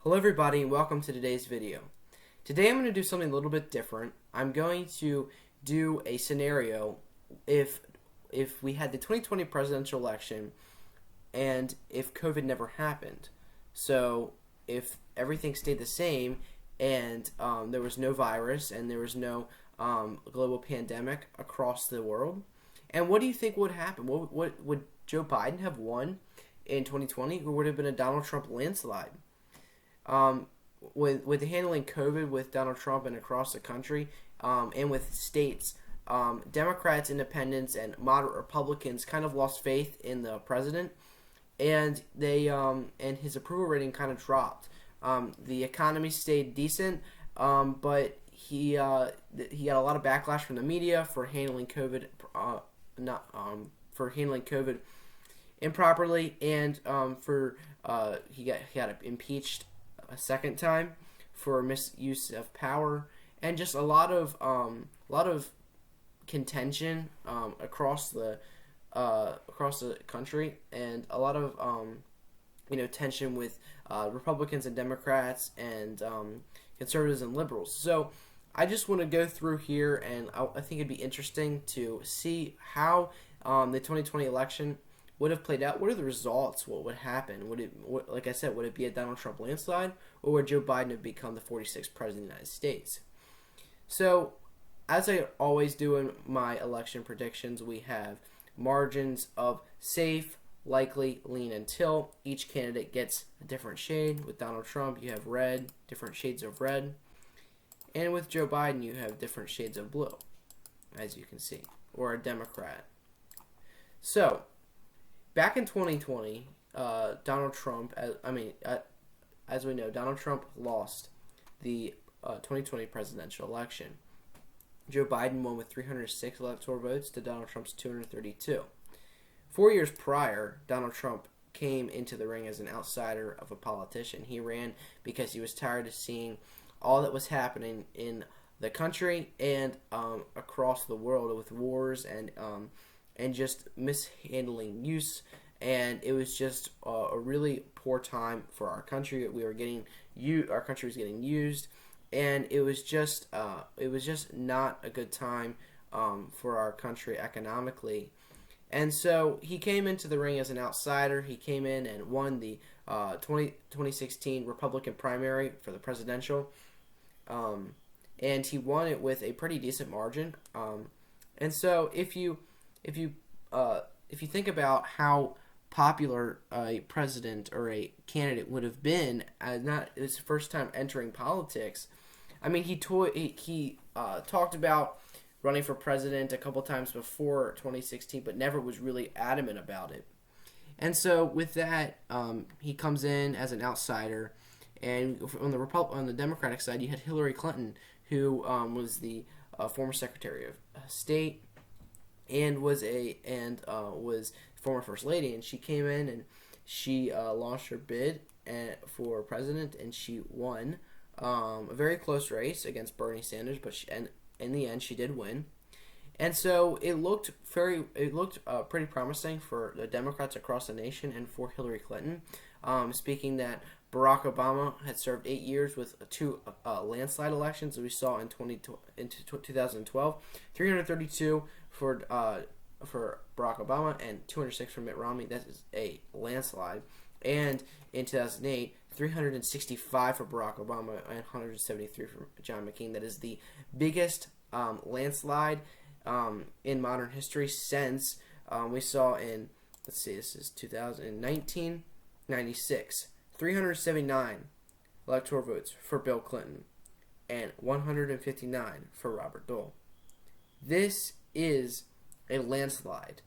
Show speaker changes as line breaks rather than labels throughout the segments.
Hello everybody and welcome to today's video. Today I'm going to do something a little bit different. I'm going to do a scenario if we had the 2020 presidential election and if COVID never happened. So if everything stayed the same and there was no virus and there was no global pandemic across the world, and what do you think would happen? What would Joe Biden have won in 2020, or would it have been a Donald Trump landslide? With handling COVID with Donald Trump and across the country, and with states, Democrats, Independents, and moderate Republicans kind of lost faith in the president, and they and his approval rating kind of dropped. The economy stayed decent, but he got a lot of backlash from the media for handling COVID, for handling COVID improperly, and he got impeached a second time for misuse of power, and just a lot of contention across the country, and a lot of tension with Republicans and Democrats and conservatives and liberals. So I just want to go through here, and I think it'd be interesting to see how the 2020 election would have played out. What are the results? What would happen? Like I said, would it be a Donald Trump landslide, or would Joe Biden have become the 46th president of the United States? So, as I always do in my election predictions, we have margins of safe, likely, lean, until. Each candidate gets a different shade. With Donald Trump, you have red, different shades of red. And with Joe Biden, you have different shades of blue, as you can see, or a Democrat. So, back in 2020, Donald Trump, as we know, Donald Trump lost the 2020 presidential election. Joe Biden won with 306 electoral votes to Donald Trump's 232. 4 years prior, Donald Trump came into the ring as an outsider of a politician. He ran because he was tired of seeing all that was happening in the country and across the world with wars and just mishandling use, and it was just a really poor time for our country. Our country was getting used, and it was just not a good time for our country economically. And so he came into the ring as an outsider. He came in and won the 2016 Republican primary for the presidential, and he won it with a pretty decent margin. And so if you think about how popular a president or a candidate would have been, not his first time entering politics, I mean, he talked about running for president a couple times before 2016, but never was really adamant about it. And so with that, he comes in as an outsider, and on the Democratic side, you had Hillary Clinton, who was the former Secretary of State, and was former First Lady, and she came in and she launched her bid for president, and she won a very close race against Bernie Sanders, but in the end she did win. And so it looked pretty promising for the Democrats across the nation and for Hillary Clinton. Speaking that Barack Obama had served 8 years with two landslide elections, as we saw in 2012, 332 for Barack Obama and 206 for Mitt Romney. That is a landslide. And in 2008, 365 for Barack Obama and 173 for John McCain. That is the biggest landslide in modern history since we saw in, this is 2019, 96. 379 electoral votes for Bill Clinton and 159 for Robert Dole. This is a landslide.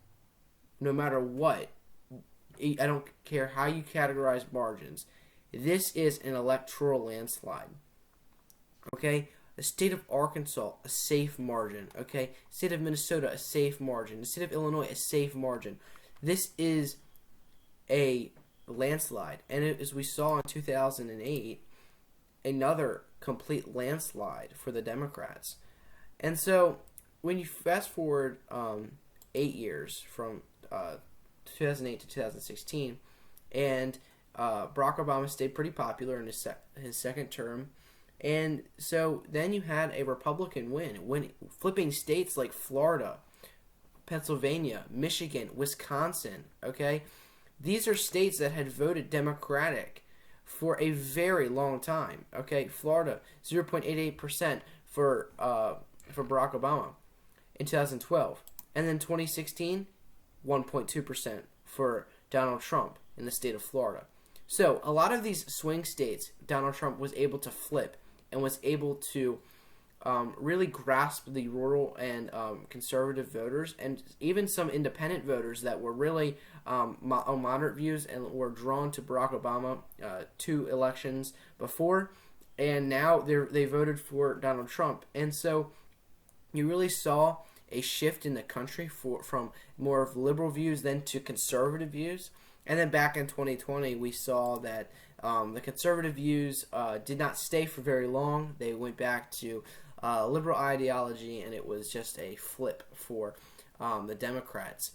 No matter what, I don't care how you categorize margins, this is an electoral landslide. Okay? The state of Arkansas, a safe margin. Okay? State of Minnesota, a safe margin. The state of Illinois, a safe margin. This is a landslide. And as we saw in 2008, another complete landslide for the Democrats. And so when you fast forward 8 years from 2008 to 2016, and Barack Obama stayed pretty popular in his second term. And so then you had a Republican win, flipping states like Florida, Pennsylvania, Michigan, Wisconsin. Okay, these are states that had voted Democratic for a very long time. Okay, Florida 0.88% for Barack Obama in 2012, and then 2016 1.2% for Donald Trump in the state of Florida. So a lot of these swing states, Donald Trump was able to flip and was able to really grasp the rural and conservative voters, and even some independent voters that were really on moderate views and were drawn to Barack Obama 2 elections before, and now they voted for Donald Trump. And so you really saw a shift in the country from more of liberal views then to conservative views. And then back in 2020, we saw that the conservative views did not stay for very long. They went back to liberal ideology, and it was just a flip for the Democrats.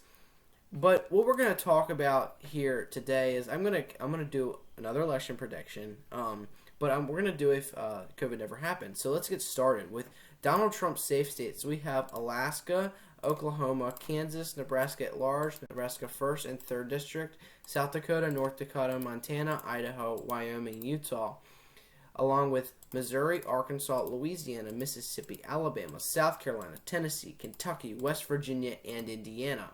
But what we're going to talk about here today is I'm gonna do another election prediction. But we're going to do if COVID never happened. So let's get started with Donald Trump's safe states. We have Alaska, Oklahoma, Kansas, Nebraska at large, Nebraska 1st and 3rd District, South Dakota, North Dakota, Montana, Idaho, Wyoming, Utah, along with Missouri, Arkansas, Louisiana, Mississippi, Alabama, South Carolina, Tennessee, Kentucky, West Virginia, and Indiana.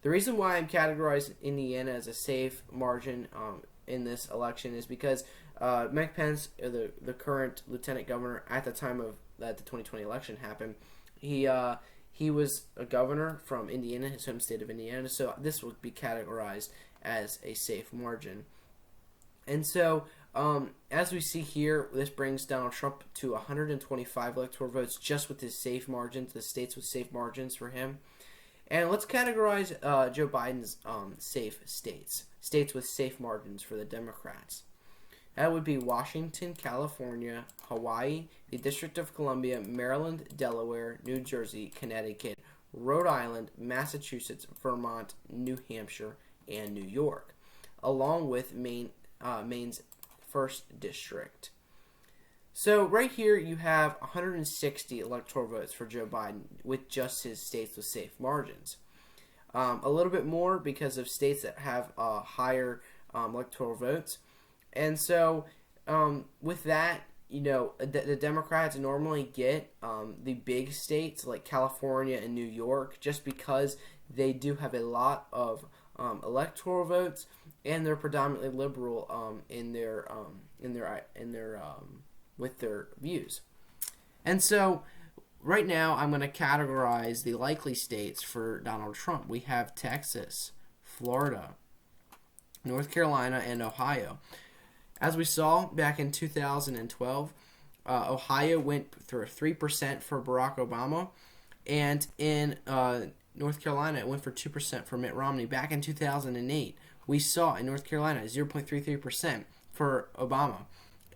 The reason why I'm categorizing Indiana as a safe margin in this election is because Mike Pence, the current lieutenant governor at the time of that the 2020 election happened, he was a governor from Indiana, his home state of Indiana, so this would be categorized as a safe margin. And so, as we see here, this brings Donald Trump to 125 electoral votes just with his safe margins, the states with safe margins for him. And let's categorize Joe Biden's safe states with safe margins for the Democrats. That would be Washington, California, Hawaii, the District of Columbia, Maryland, Delaware, New Jersey, Connecticut, Rhode Island, Massachusetts, Vermont, New Hampshire, and New York, along with Maine's 1st District. So right here you have 160 electoral votes for Joe Biden with just his states with safe margins. A little bit more because of states that have higher electoral votes. And so with that, the Democrats normally get the big states like California and New York just because they do have a lot of electoral votes, and they're predominantly liberal with their views. And so right now I'm going to categorize the likely states for Donald Trump. We have Texas, Florida, North Carolina, and Ohio. As we saw back in 2012, Ohio went through 3% for Barack Obama, and in North Carolina it went for 2% for Mitt Romney. Back in 2008, we saw in North Carolina 0.33% for Obama,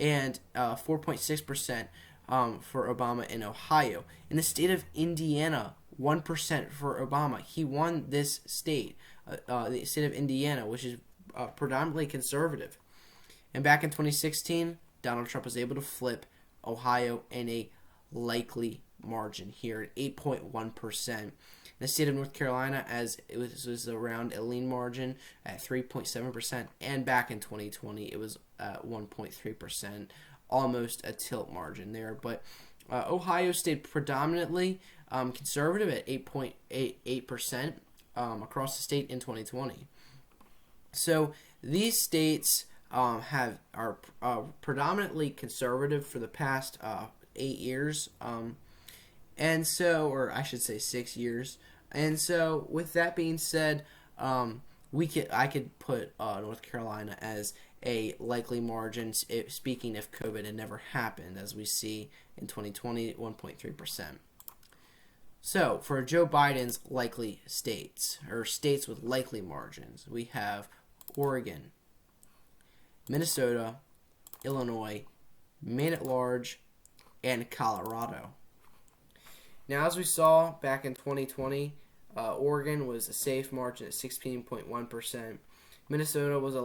and 4.6% for Obama in Ohio. In the state of Indiana, 1% for Obama. He won this state, the state of Indiana, which is predominantly conservative. And back in 2016, Donald Trump was able to flip Ohio in a likely margin here at 8.1%. In the state of North Carolina, as it was around a lean margin at 3.7%, and back in 2020, it was 1.3%, almost a tilt margin there. But Ohio stayed predominantly conservative at 8.88% across the state in 2020. So these states are predominantly conservative for the past 8 years, and so, or I should say 6 years. And so, with that being said, I could put North Carolina as a likely margin, speaking if COVID had never happened, as we see in 2020, 1.3%. So, for Joe Biden's likely states, or states with likely margins, we have Oregon, Minnesota, Illinois, Maine at large, and Colorado. Now, as we saw back in 2020, Oregon was a safe margin at 16.1%. Minnesota was a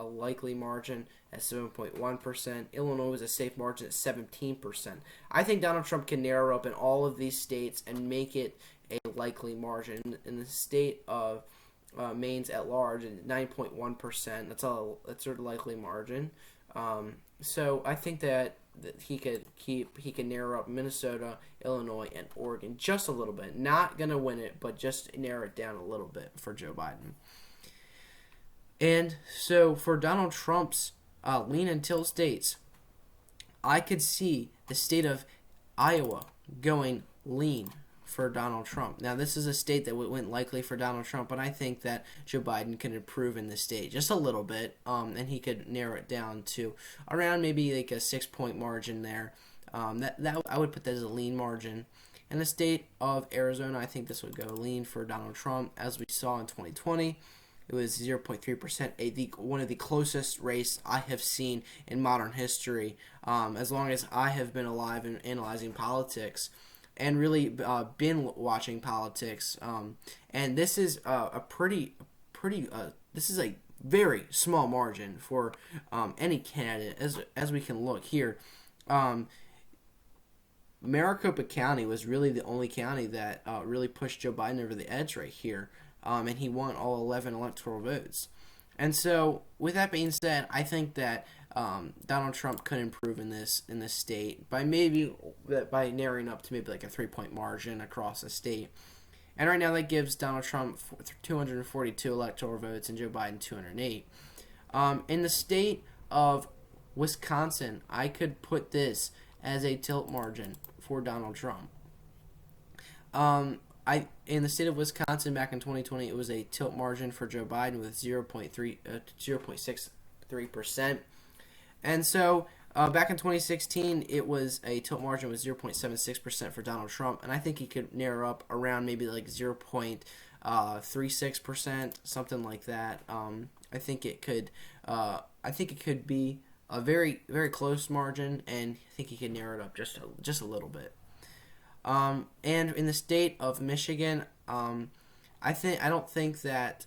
likely margin at 7.1%. Illinois was a safe margin at 17%. I think Donald Trump can narrow up in all of these states and make it a likely margin. In the state of Maine's at large, 9.1%. That's a likely margin. So I think that he can narrow up Minnesota, Illinois, and Oregon just a little bit. Not gonna win it, but just narrow it down a little bit for Joe Biden. And so for Donald Trump's lean and tilt states, I could see the state of Iowa going lean for Donald Trump. Now, this is a state that went likely for Donald Trump, but I think that Joe Biden can improve in this state just a little bit, and he could narrow it down to around maybe like a 6-point margin there. That I would put that as a lean margin. In the state of Arizona, I think this would go lean for Donald Trump, as we saw in 2020. It was 0.3%, one of the closest race I have seen in modern history, as long as I have been alive and analyzing politics, and really been watching politics. And this is this is a very small margin for any candidate, as we can look here. Maricopa County was really the only county that really pushed Joe Biden over the edge right here. And he won all 11 electoral votes. And so, with that being said, I think that Donald Trump could improve in this state by narrowing up to maybe like a 3-point margin across the state. And right now, that gives Donald Trump 242 electoral votes and Joe Biden 208. In the state of Wisconsin, I could put this as a tilt margin for Donald Trump. In the state of Wisconsin back in 2020, it was a tilt margin for Joe Biden with 0.63%. And so back in 2016, it was a tilt margin with 0.76% for Donald Trump, and I think he could narrow up around maybe like 0.36%, something like that. I think it could be a very, very close margin, and I think he could narrow it up just a little bit. And in the state of Michigan, I don't think that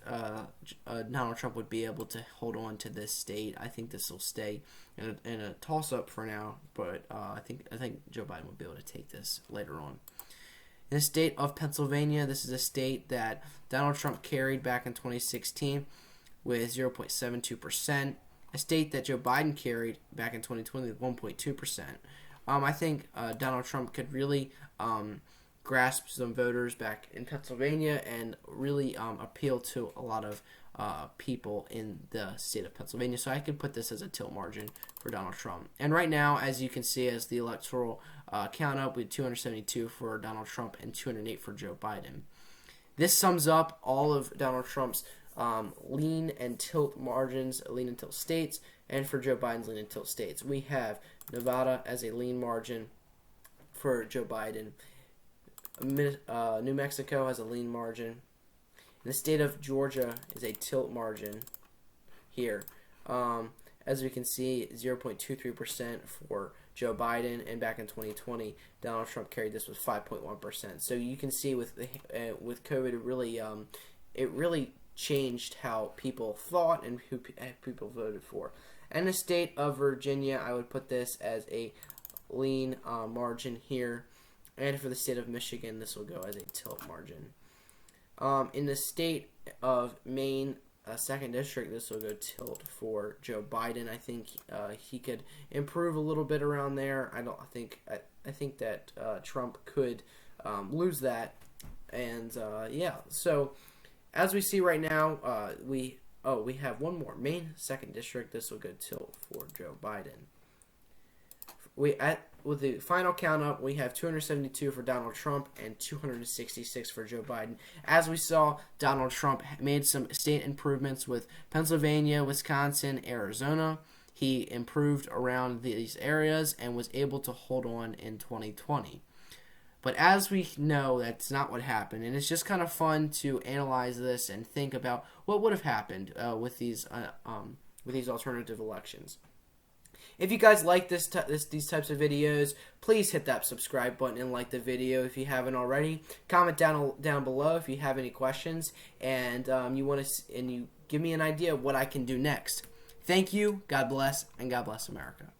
Donald Trump would be able to hold on to this state. I think this will stay in a toss up for now, but I think Joe Biden will be able to take this later on. In the state of Pennsylvania, this is a state that Donald Trump carried back in 2016 with 0.72%. A state that Joe Biden carried back in 2020 with 1.2%. I think Donald Trump could really grasp some voters back in Pennsylvania and really appeal to a lot of people in the state of Pennsylvania. So I could put this as a tilt margin for Donald Trump. And right now, as you can see, as the electoral count up, we had 272 for Donald Trump and 208 for Joe Biden. This sums up all of Donald Trump's lean and tilt margins, lean and tilt states, and for Joe Biden's lean and tilt states. We have Nevada as a lean margin for Joe Biden. New Mexico has a lean margin. And the state of Georgia is a tilt margin here. As we can see, 0.23% for Joe Biden, and back in 2020, Donald Trump carried this with 5.1%. So you can see with COVID, it really changed how people thought and who people voted for. And the state of Virginia, I would put this as a lean margin here. And for the state of Michigan, this will go as a tilt margin. In the state of Maine, 2nd District, this will go tilt for Joe Biden. I think he could improve a little bit around there. I think that Trump could lose that. And yeah, so as we see right now, we have one more. Maine 2nd District, this will go tilt for Joe Biden. With the final count up, we have 272 for Donald Trump and 266 for Joe Biden. As we saw, Donald Trump made some state improvements with Pennsylvania, Wisconsin, Arizona. He improved around these areas and was able to hold on in 2020. But as we know, that's not what happened, and it's just kind of fun to analyze this and think about what would have happened with these alternative elections. If you guys like these types of videos, please hit that subscribe button and like the video if you haven't already. Comment down below if you have any questions, and you give me an idea of what I can do next. Thank you. God bless, and God bless America.